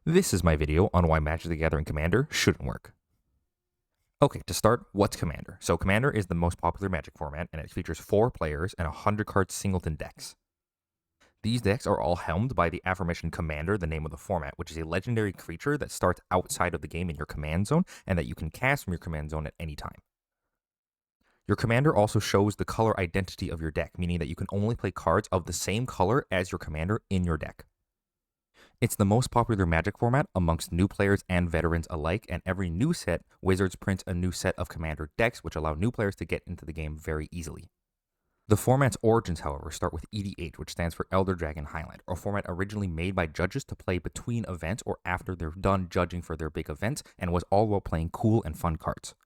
This is my video on why Magic the Gathering Commander shouldn't work. Okay, to start, what's Commander? So Commander is the most popular Magic format, and it features 4 players and 100-card singleton decks. These decks are all helmed by the aforementioned Commander, the name of the format, which is a legendary creature that starts outside of the game in your command zone, and that you can cast from your command zone at any time. Your Commander also shows the color identity of your deck, meaning that you can only play cards of the same color as your Commander in your deck. It's the most popular Magic format amongst new players and veterans alike, and every new set, Wizards prints a new set of Commander decks, which allow new players to get into the game very easily. The format's origins, however, start with EDH, which stands for Elder Dragon Highland, a format originally made by judges to play between events or after they're done judging for their big events, and was all while playing cool and fun cards.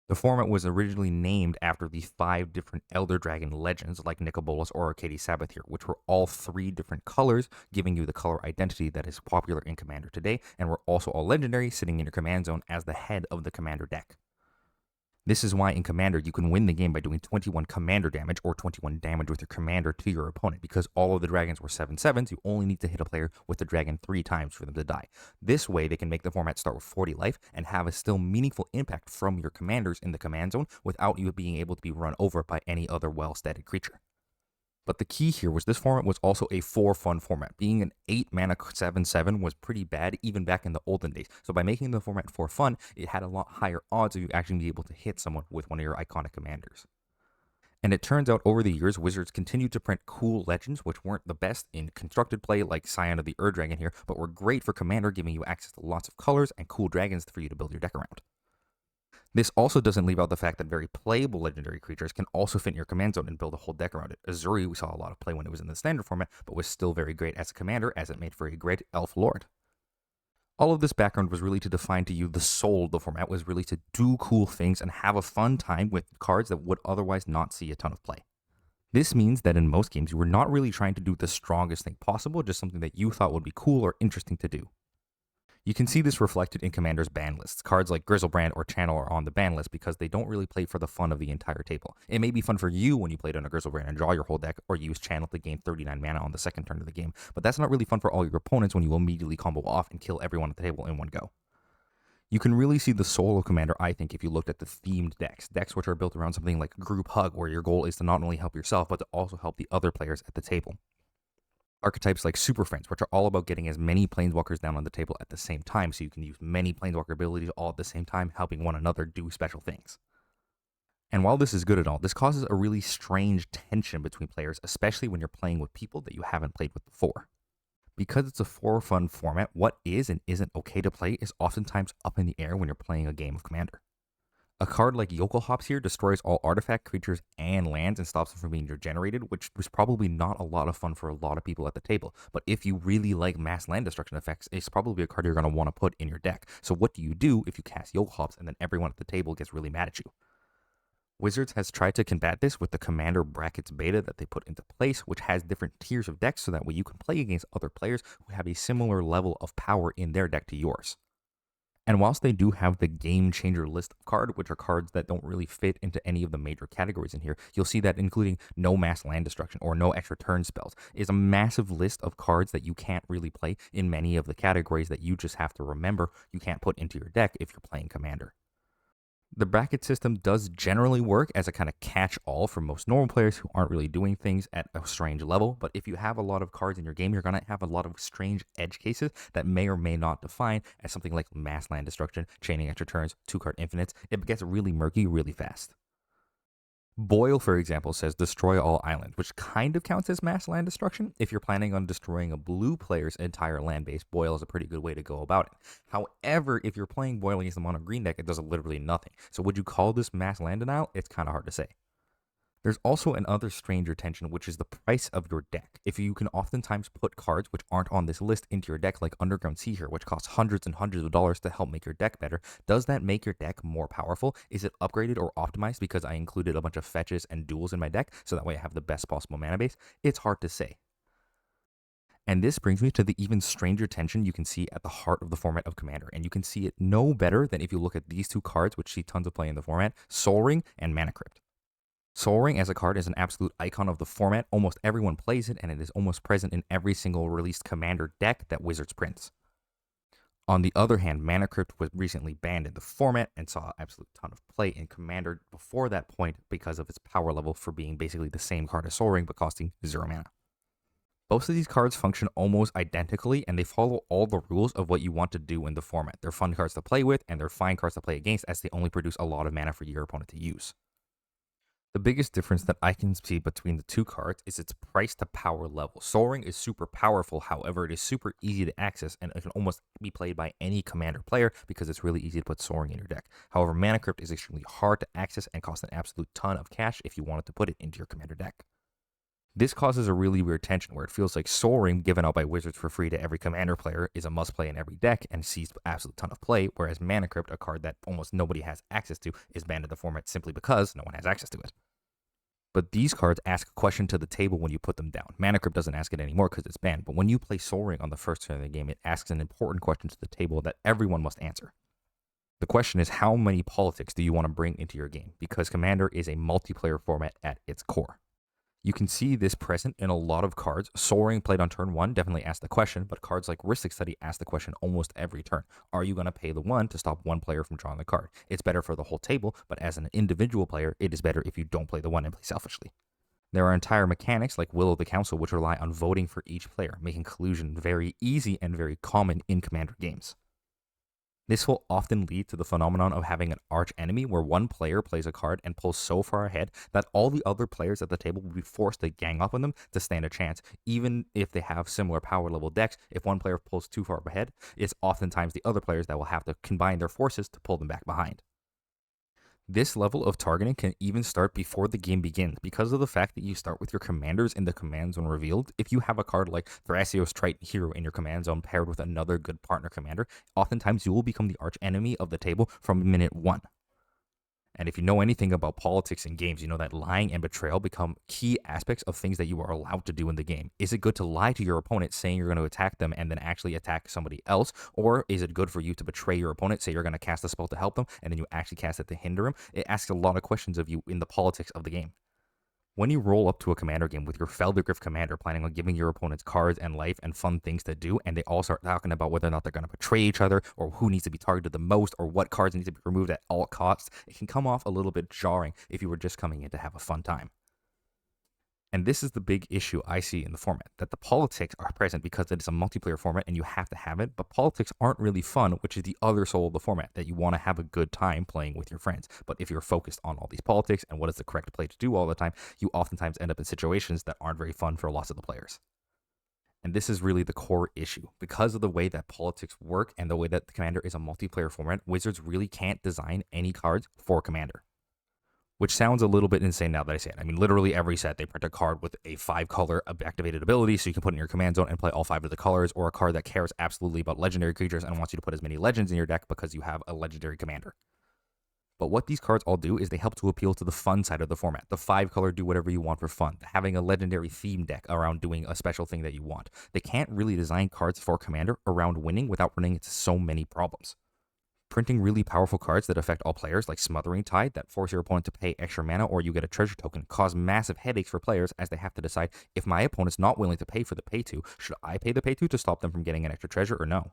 The format was originally named after the 5 different Elder Dragon legends like Nicobolas or Arcady Sabathir, which were all 3 different colors, giving you the color identity that is popular in Commander today, and were also all legendary, sitting in your command zone as the head of the Commander deck. This is why in Commander you can win the game by doing 21 Commander damage or 21 damage with your Commander to your opponent. Because all of the dragons were 7/7s, you only need to hit a player with the dragon 3 times for them to die. This way they can make the format start with 40 life and have a still meaningful impact from your commanders in the command zone without you being able to be run over by any other well-statted creature. But the key here was this format was also a 4-fun format. Being an 8-mana 7/7 was pretty bad even back in the olden days. So by making the format 4 fun, it had a lot higher odds of you actually being able to hit someone with one of your iconic commanders. And it turns out over the years, Wizards continued to print cool legends, which weren't the best in constructed play like Scion of the Ur-Dragon here, but were great for Commander, giving you access to lots of colors and cool dragons for you to build your deck around. This also doesn't leave out the fact that very playable legendary creatures can also fit in your command zone and build a whole deck around it. Azuri, we saw a lot of play when it was in the standard format, but was still very great as a commander, as it made for a great elf lord. All of this background was really to define to you the soul of the format, was really to do cool things and have a fun time with cards that would otherwise not see a ton of play. This means that in most games, you were not really trying to do the strongest thing possible, just something that you thought would be cool or interesting to do. You can see this reflected in Commander's ban lists. Cards like Grizzlebrand or Channel are on the ban list because they don't really play for the fun of the entire table. It may be fun for you when you played on a Grizzlebrand and draw your whole deck, or use Channel to gain 39 mana on the second turn of the game, but that's not really fun for all your opponents when you immediately combo off and kill everyone at the table in one go. You can really see the soul of Commander, I think, if you looked at the themed decks which are built around something like Group Hug, where your goal is to not only help yourself, but to also help the other players at the table. Archetypes like Super Friends, which are all about getting as many Planeswalkers down on the table at the same time, so you can use many Planeswalker abilities all at the same time, helping one another do special things. And while this is good and all, this causes a really strange tension between players, especially when you're playing with people that you haven't played with before. Because it's a 4-fun format, what is and isn't okay to play is oftentimes up in the air when you're playing a game of Commander. A card like Yokel Hops here destroys all artifact, creatures, and lands and stops them from being regenerated, which was probably not a lot of fun for a lot of people at the table. But if you really like mass land destruction effects, it's probably a card you're going to want to put in your deck. So what do you do if you cast Yokel Hops and then everyone at the table gets really mad at you? Wizards has tried to combat this with the Commander Brackets beta that they put into place, which has different tiers of decks so that way you can play against other players who have a similar level of power in their deck to yours. And whilst they do have the game changer list of cards, which are cards that don't really fit into any of the major categories in here, you'll see that including no mass land destruction or no extra turn spells is a massive list of cards that you can't really play in many of the categories that you just have to remember you can't put into your deck if you're playing Commander. The bracket system does generally work as a kind of catch-all for most normal players who aren't really doing things at a strange level, but if you have a lot of cards in your game, you're going to have a lot of strange edge cases that may or may not define as something like mass land destruction, chaining extra turns, 2-card infinites. It gets really murky really fast. Boyle, for example, says destroy all islands, which kind of counts as mass land destruction. If you're planning on destroying a blue player's entire land base, Boyle is a pretty good way to go about it. However, if you're playing Boyle against the mono green deck, it does literally nothing. So would you call this mass land denial? It's kind of hard to say. There's also another stranger tension, which is the price of your deck. If you can oftentimes put cards which aren't on this list into your deck, like Underground Sea here, which costs hundreds and hundreds of dollars to help make your deck better, does that make your deck more powerful? Is it upgraded or optimized because I included a bunch of fetches and duels in my deck, so that way I have the best possible mana base? It's hard to say. And this brings me to the even stranger tension you can see at the heart of the format of Commander, and you can see it no better than if you look at these 2 cards, which see tons of play in the format, Sol Ring and Manacrypt. Sol Ring as a card is an absolute icon of the format. Almost everyone plays it, and it is almost present in every single released Commander deck that Wizards prints. On the other hand, Manacrypt was recently banned in the format and saw an absolute ton of play in Commander before that point because of its power level for being basically the same card as Sol Ring but costing 0 mana. Both of these cards function almost identically, and they follow all the rules of what you want to do in the format. They're fun cards to play with, and they're fine cards to play against, as they only produce a lot of mana for your opponent to use. The biggest difference that I can see between the two cards is its price to power level. Sol Ring is super powerful, however, it is super easy to access, and it can almost be played by any Commander player because it's really easy to put Sol Ring in your deck. However, Manacrypt is extremely hard to access and costs an absolute ton of cash if you wanted to put it into your Commander deck. This causes a really weird tension where it feels like Sol Ring, given out by Wizards for free to every Commander player, is a must play in every deck and sees an absolute ton of play, whereas Manacrypt, a card that almost nobody has access to, is banned in the format simply because no one has access to it. But these cards ask a question to the table when you put them down. Manacrypt doesn't ask it anymore because it's banned, but when you play Sol Ring on the first turn of the game, it asks an important question to the table that everyone must answer. The question is, how many politics do you want to bring into your game? Because Commander is a multiplayer format at its core. You can see this present in a lot of cards. Sol Ring played on turn 1 definitely asked the question, but cards like Ristic Study ask the question almost every turn. Are you going to pay the 1 to stop one player from drawing the card? It's better for the whole table, but as an individual player, it is better if you don't play the 1 and play selfishly. There are entire mechanics like Will of the Council which rely on voting for each player, making collusion very easy and very common in Commander games. This will often lead to the phenomenon of having an arch enemy where one player plays a card and pulls so far ahead that all the other players at the table will be forced to gang up on them to stand a chance. Even if they have similar power level decks, if one player pulls too far ahead, it's oftentimes the other players that will have to combine their forces to pull them back behind. This level of targeting can even start before the game begins because of the fact that you start with your commanders in the command zone revealed. If you have a card like Thrasios Triton Hero in your command zone paired with another good partner commander, oftentimes you will become the arch enemy of the table from minute 1. And if you know anything about politics in games, you know that lying and betrayal become key aspects of things that you are allowed to do in the game. Is it good to lie to your opponent saying you're going to attack them and then actually attack somebody else? Or is it good for you to betray your opponent, say you're going to cast a spell to help them, and then you actually cast it to hinder him? It asks a lot of questions of you in the politics of the game. When you roll up to a commander game with your Feldergriff commander planning on giving your opponents cards and life and fun things to do, and they all start talking about whether or not they're going to betray each other, or who needs to be targeted the most, or what cards need to be removed at all costs, it can come off a little bit jarring if you were just coming in to have a fun time. And this is the big issue I see in the format, that the politics are present because it is a multiplayer format and you have to have it, but politics aren't really fun, which is the other soul of the format, that you want to have a good time playing with your friends. But if you're focused on all these politics and what is the correct play to do all the time, you oftentimes end up in situations that aren't very fun for lots of the players. And this is really the core issue. Because of the way that politics work and the way that the Commander is a multiplayer format, Wizards really can't design any cards for Commander. Which sounds a little bit insane now that I say it. I mean, literally every set, they print a card with a 5-color activated ability, so you can put in your command zone and play all 5 of the colors, or a card that cares absolutely about legendary creatures and wants you to put as many legends in your deck because you have a legendary commander. But what these cards all do is they help to appeal to the fun side of the format. The 5-color do whatever you want for fun. Having a legendary theme deck around doing a special thing that you want. They can't really design cards for Commander around winning without running into so many problems. Printing really powerful cards that affect all players, like Smothering Tide, that force your opponent to pay extra mana or you get a treasure token, cause massive headaches for players as they have to decide, if my opponent's not willing to pay for the pay to, should I pay the pay to stop them from getting an extra treasure or no?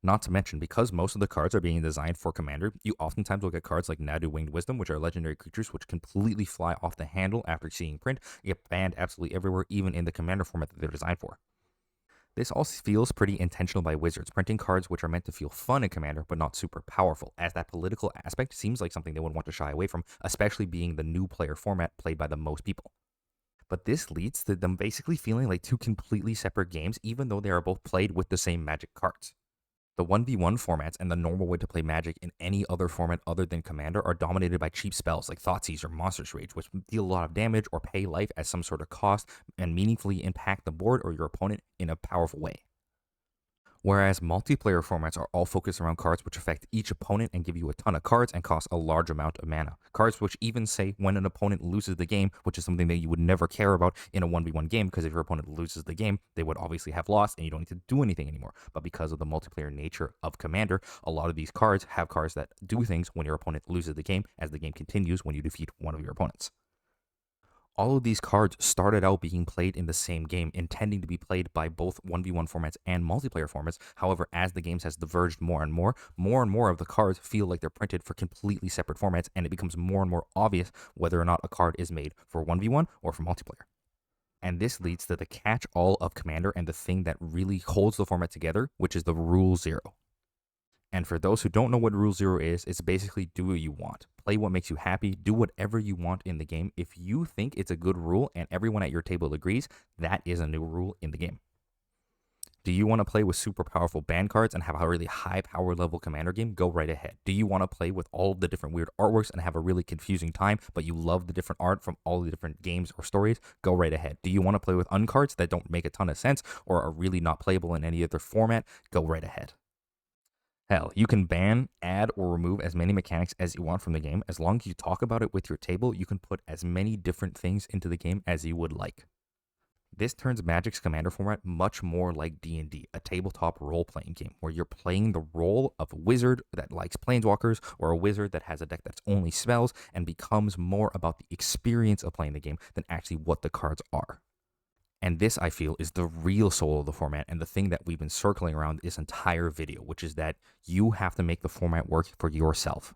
Not to mention, because most of the cards are being designed for Commander, you oftentimes will get cards like Nadu Winged Wisdom, which are legendary creatures which completely fly off the handle after seeing print, get banned absolutely everywhere, even in the Commander format that they're designed for. This all feels pretty intentional by Wizards, printing cards which are meant to feel fun in Commander but not super powerful, as that political aspect seems like something they would want to shy away from, especially being the new player format played by the most people. But this leads to them basically feeling like two completely separate games, even though they are both played with the same Magic cards. The 1v1 formats and the normal way to play Magic in any other format other than Commander are dominated by cheap spells like Thoughtseize or Monstrous Rage, which deal a lot of damage or pay life as some sort of cost and meaningfully impact the board or your opponent in a powerful way. Whereas multiplayer formats are all focused around cards which affect each opponent and give you a ton of cards and cost a large amount of mana. Cards which even say when an opponent loses the game, which is something that you would never care about in a 1v1 game, because if your opponent loses the game, they would obviously have lost and you don't need to do anything anymore. But because of the multiplayer nature of Commander, a lot of these cards have cards that do things when your opponent loses the game as the game continues when you defeat one of your opponents. All of these cards started out being played in the same game, intending to be played by both 1v1 formats and multiplayer formats. However, as the games has diverged more and more of the cards feel like they're printed for completely separate formats, and it becomes more and more obvious whether or not a card is made for 1v1 or for multiplayer. And this leads to the catch all of Commander and the thing that really holds the format together, which is the Rule Zero. And for those who don't know what Rule Zero is, it's basically do what you want. Play what makes you happy. Do whatever you want in the game. If you think it's a good rule and everyone at your table agrees, that is a new rule in the game. Do you want to play with super powerful ban cards and have a really high power level commander game? Go right ahead. Do you want to play with all of the different weird artworks and have a really confusing time, but you love the different art from all the different games or stories? Go right ahead. Do you want to play with uncards that don't make a ton of sense or are really not playable in any other format? Go right ahead. Hell, you can ban, add, or remove as many mechanics as you want from the game. As long as you talk about it with your table, you can put as many different things into the game as you would like. This turns Magic's Commander format much more like D&D, a tabletop role-playing game, where you're playing the role of a wizard that likes planeswalkers, or a wizard that has a deck that's only spells, and becomes more about the experience of playing the game than actually what the cards are. And this, I feel, is the real soul of the format and the thing that we've been circling around this entire video, which is that you have to make the format work for yourself.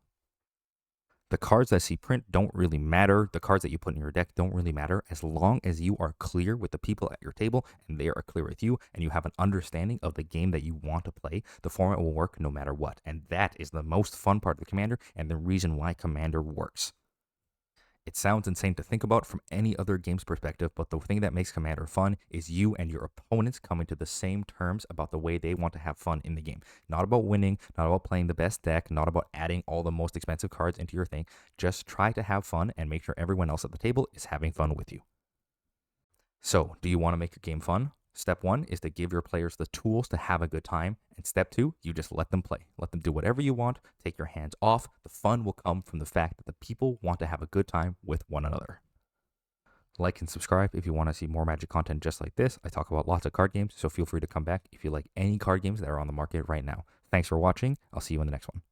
The cards that see print don't really matter. The cards that you put in your deck don't really matter. As long as you are clear with the people at your table and they are clear with you and you have an understanding of the game that you want to play, the format will work no matter what. And that is the most fun part of the Commander and the reason why Commander works. It sounds insane to think about from any other game's perspective, but the thing that makes Commander fun is you and your opponents coming to the same terms about the way they want to have fun in the game. Not about winning, not about playing the best deck, not about adding all the most expensive cards into your thing. Just try to have fun and make sure everyone else at the table is having fun with you. So, do you want to make your game fun? Step 1 is to give your players the tools to have a good time. And step 2, you just let them play. Let them do whatever you want. Take your hands off. The fun will come from the fact that the people want to have a good time with one another. Like and subscribe if you want to see more Magic content just like this. I talk about lots of card games, so feel free to come back if you like any card games that are on the market right now. Thanks for watching. I'll see you in the next one.